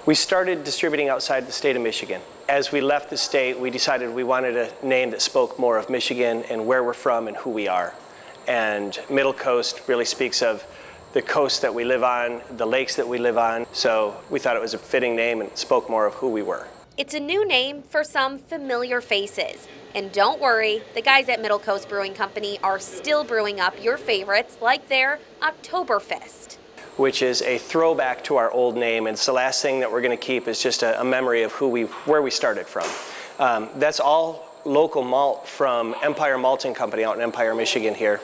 We started distributing outside the state of Michigan. As we left the state, we decided we wanted a name that spoke more of Michigan and where we're from and who we are. And MiddleCoast really speaks of the coast that we live on, the lakes that we live on. So we thought it was a fitting name and spoke more of who we were. It's a new name for some familiar faces. And don't worry, the guys at MiddleCoast Brewing Company are still brewing up your favorites like their Oktoberfest, which is a throwback to our old name. And it's the last thing that we're going to keep is just a memory of where we started from. That's all local malt from Empire Malting Company out in Empire, Michigan here.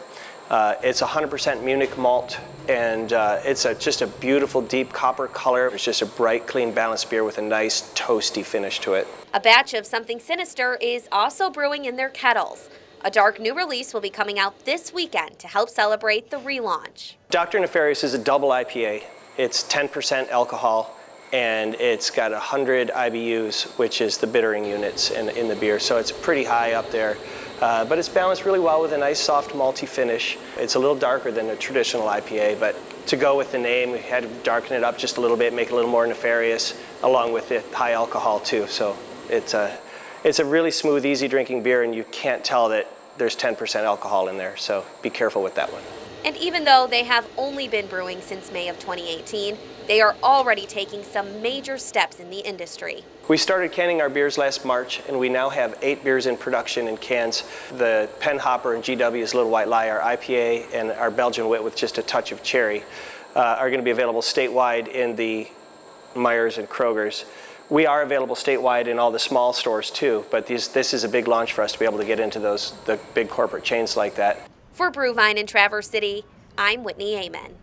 It's 100% Munich malt, and it's just a beautiful deep copper color. It's just a bright, clean, balanced beer with a nice toasty finish to it. A batch of something sinister is also brewing in their kettles. A dark new release will be coming out this weekend to help celebrate the relaunch. Dr. Nefarious is a double IPA. It's 10% alcohol, and it's got 100 IBUs, which is the bittering units in the beer. So it's pretty high up there, but it's balanced really well with a nice soft malty finish. It's a little darker than a traditional IPA, but to go with the name, we had to darken it up just a little bit, make it a little more nefarious, along with the high alcohol too. So it's a really smooth, easy drinking beer, and you can't tell that there's 10% alcohol in there, so be careful with that one. And even though they have only been brewing since May of 2018, they are already taking some major steps in the industry. We started canning our beers last March, and we now have 8 beers in production in cans. The Pen Hopper and GW's Little White Lie, our IPA, and our Belgian Wit with just a touch of cherry are going to be available statewide in the Myers and Kroger's. We are available statewide in all the small stores too, but this is a big launch for us to be able to get into the big corporate chains like that. For BrewVine in Traverse City, I'm Whitney Amen.